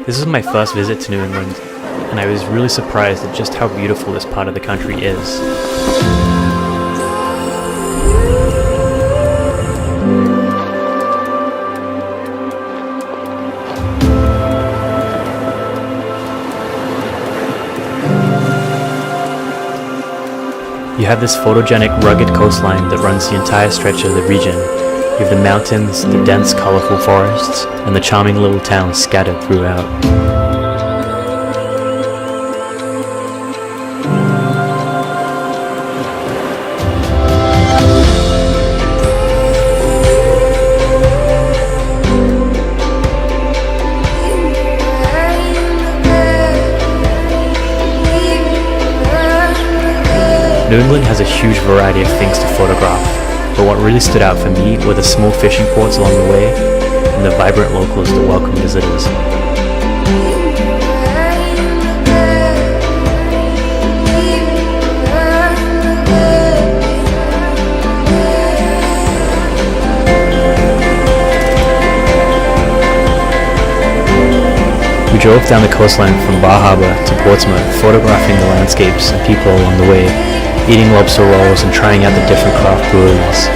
This is my first visit to New England, and I was really surprised at just how beautiful this part of the country is. You have this photogenic, rugged coastline that runs the entire stretch of the region. You have the mountains, the dense, colorful forests, and the charming little towns scattered throughout. New England has a huge variety of things to photograph, but what really stood out for me were the small fishing ports along the way and the vibrant locals that welcome visitors. We drove down the coastline from Bar Harbor to Portsmouth, photographing the landscapes and people along the way, eating lobster rolls and trying out the different craft breweries.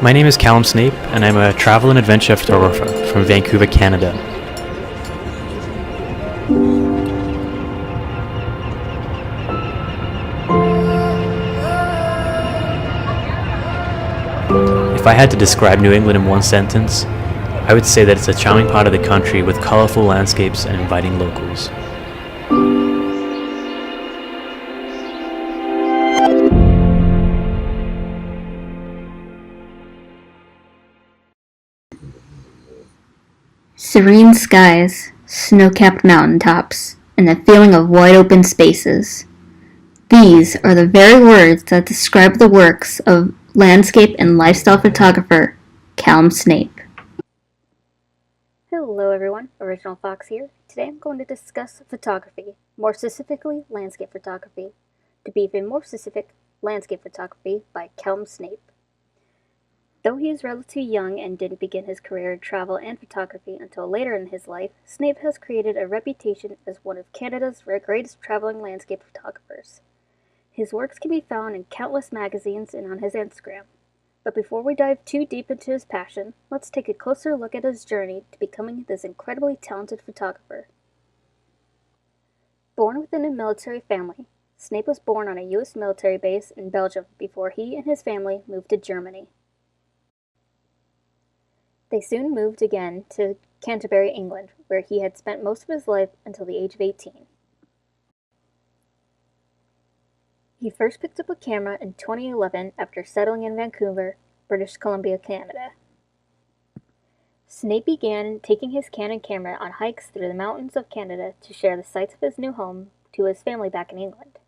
My name is Callum Snape, and I'm a travel and adventure photographer from Vancouver, Canada. If I had to describe New England in one sentence, I would say that it's a charming part of the country with colorful landscapes and inviting locals. Serene skies, snow-capped mountaintops, and the feeling of wide-open spaces. These are the very words that describe the works of landscape and lifestyle photographer Callum Snape. Hello everyone, Original Fox here. Today I'm going to discuss photography, more specifically landscape photography. To be even more specific, landscape photography by Callum Snape. Though he is relatively young and didn't begin his career in travel and photography until later in his life, Snape has created a reputation as one of Canada's greatest traveling landscape photographers. His works can be found in countless magazines and on his Instagram. But before we dive too deep into his passion, let's take a closer look at his journey to becoming this incredibly talented photographer. Born within a military family, Snape was born on a U.S. military base in Belgium before he and his family moved to Germany. They soon moved again to Canterbury, England, where he had spent most of his life until the age of 18. He first picked up a camera in 2011 after settling in Vancouver, British Columbia, Canada. Snape began taking his Canon camera on hikes through the mountains of Canada to share the sights of his new home to his family back in England.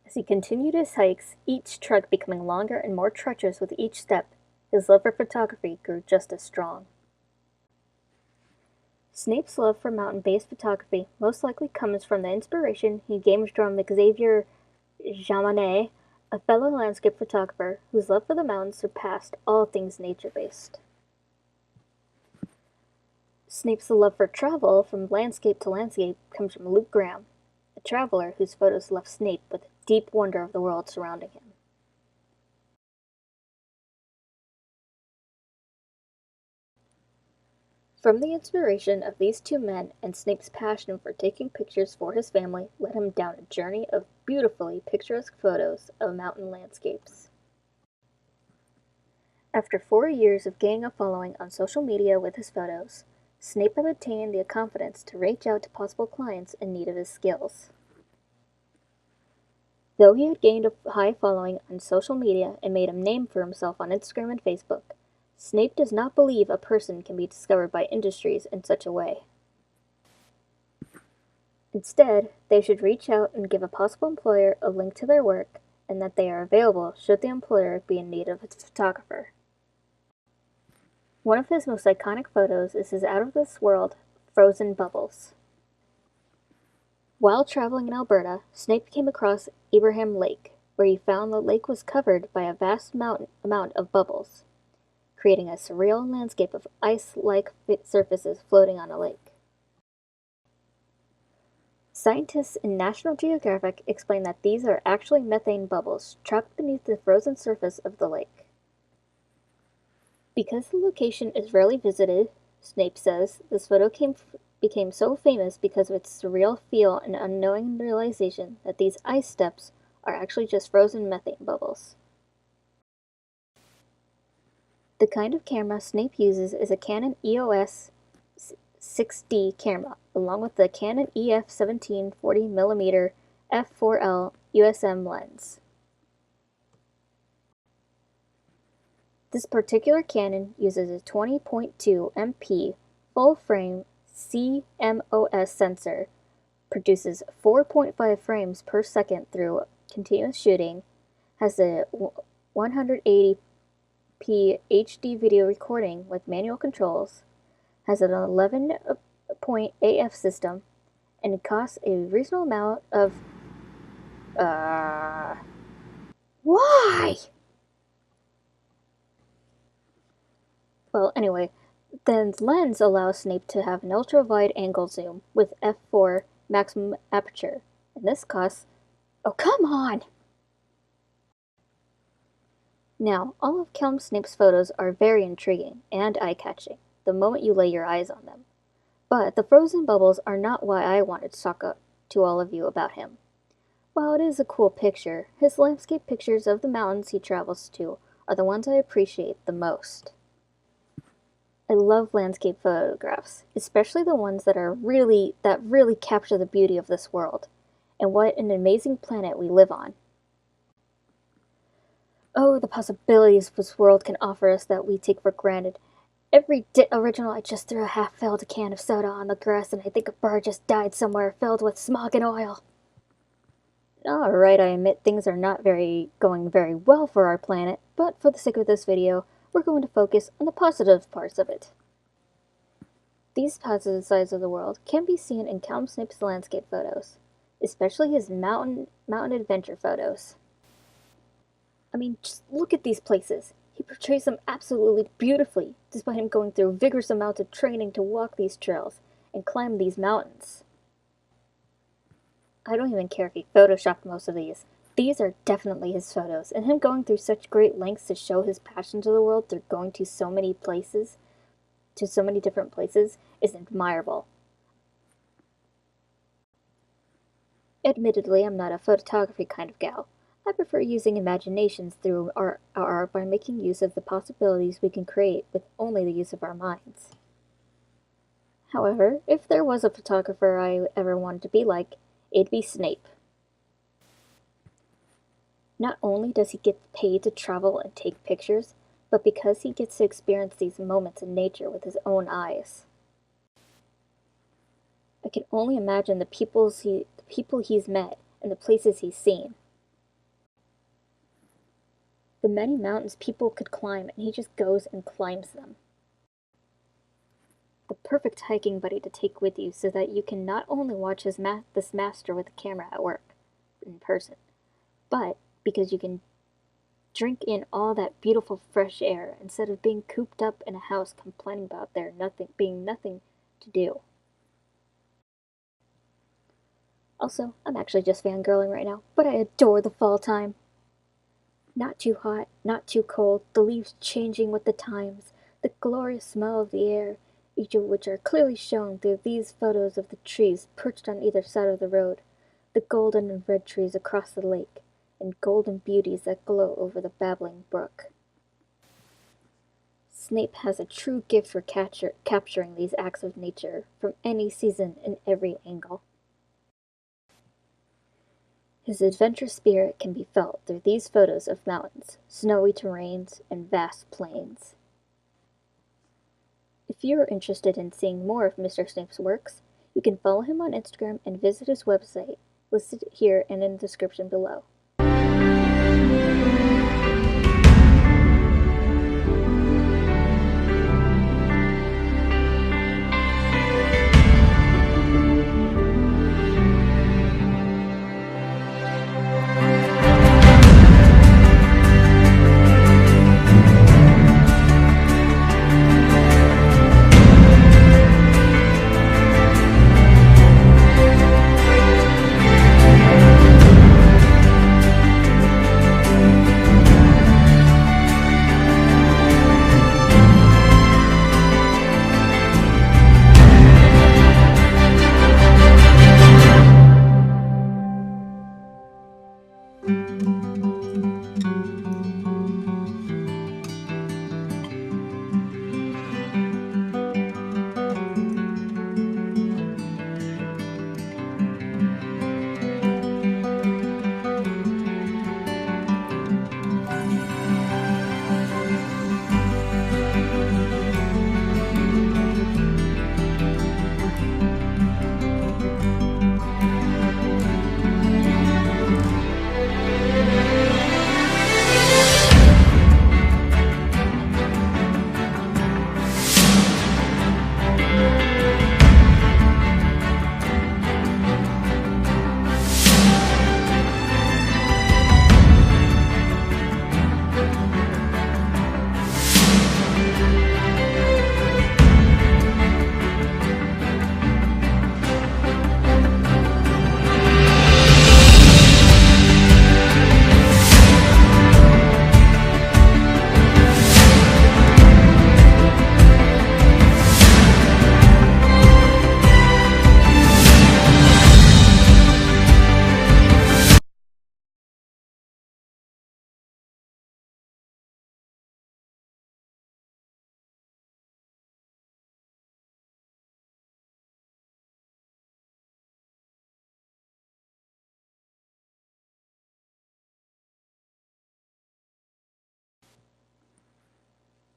As he continued his hikes, each trek becoming longer and more treacherous with each step, his love for photography grew just as strong. Snape's love for mountain-based photography most likely comes from the inspiration he gained from Xavier Showman, a fellow landscape photographer whose love for the mountains surpassed all things nature-based. Snape's love for travel from landscape to landscape comes from Luke Graham, a traveler whose photos left Snape with deep wonder of the world surrounding him. From the inspiration of these two men and Snape's passion for taking pictures for his family led him down a journey of beautifully picturesque photos of mountain landscapes. After 4 years of gaining a following on social media with his photos, Snape had obtained the confidence to reach out to possible clients in need of his skills. Though he had gained a high following on social media and made a name for himself on Instagram and Facebook, Snape does not believe a person can be discovered by industries in such a way. Instead, they should reach out and give a possible employer a link to their work and that they are available should the employer be in need of a photographer. One of his most iconic photos is his out-of-this-world frozen bubbles. While traveling in Alberta, Snape came across Abraham Lake, where he found the lake was covered by a vast amount of bubbles, creating a surreal landscape of ice-like surfaces floating on a lake. Scientists in National Geographic explain that these are actually methane bubbles trapped beneath the frozen surface of the lake. Because the location is rarely visited, Snape says, this photo became so famous because of its surreal feel and unknowing realization that these ice steps are actually just frozen methane bubbles. The kind of camera Snape uses is a Canon EOS 6D camera, along with the Canon EF 17 40mm f4L USM lens. This particular Canon uses a 20.2 MP full-frame CMOS sensor, produces 4.5 frames per second through continuous shooting, has a 180p HD video recording with manual controls, has an 11-point AF system, and it costs a reasonable amount of... Why? Well, anyway, the lens allows Snape to have an ultra-wide-angle zoom with f4 maximum aperture, and this costs... Oh, come on! Now, all of Callum Snape's photos are very intriguing and eye-catching the moment you lay your eyes on them. But the frozen bubbles are not why I wanted to talk to all of you about him. While it is a cool picture, his landscape pictures of the mountains he travels to are the ones I appreciate the most. I love landscape photographs, especially the ones that really capture the beauty of this world, and what an amazing planet we live on. Oh, the possibilities this world can offer us that we take for granted. Every original I just threw a half-filled can of soda on the grass and I think a bird just died somewhere filled with smog and oil. Alright, I admit things are not going very well for our planet, but for the sake of this video, we're going to focus on the positive parts of it. These positive sides of the world can be seen in Callum Snape's landscape photos, especially his mountain adventure photos. I mean, just look at these places. He portrays them absolutely beautifully, despite him going through vigorous amounts of training to walk these trails and climb these mountains. I don't even care if he photoshopped most of these. These are definitely his photos, and him going through such great lengths to show his passion to the world through going to so many different places, is admirable. Admittedly, I'm not a photography kind of gal. I prefer using imaginations through our art by making use of the possibilities we can create with only the use of our minds. However, if there was a photographer I ever wanted to be like, it'd be Snape. Not only does he get paid to travel and take pictures, but because he gets to experience these moments in nature with his own eyes. I can only imagine the people he's met and the places he's seen. The many mountains people could climb, and he just goes and climbs them. The perfect hiking buddy to take with you so that you can not only watch this master with a camera at work, in person, but because you can drink in all that beautiful fresh air instead of being cooped up in a house complaining about there being nothing to do. Also, I'm actually just fangirling right now, but I adore the fall time. Not too hot, not too cold, the leaves changing with the times, the glorious smell of the air. each of which are clearly shown through these photos of the trees perched on either side of the road, the golden and red trees across the lake, and golden beauties that glow over the babbling brook. Snape has a true gift for capturing these acts of nature from any season in every angle. His adventure spirit can be felt through these photos of mountains, snowy terrains, and vast plains. If you are interested in seeing more of Mr. Snape's works, you can follow him on Instagram and visit his website, listed here and in the description below.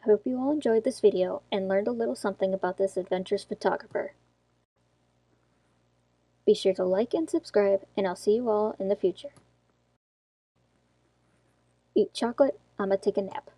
I hope you all enjoyed this video and learned a little something about this adventurous photographer. Be sure to like and subscribe, and I'll see you all in the future. Eat chocolate, I'ma take a nap.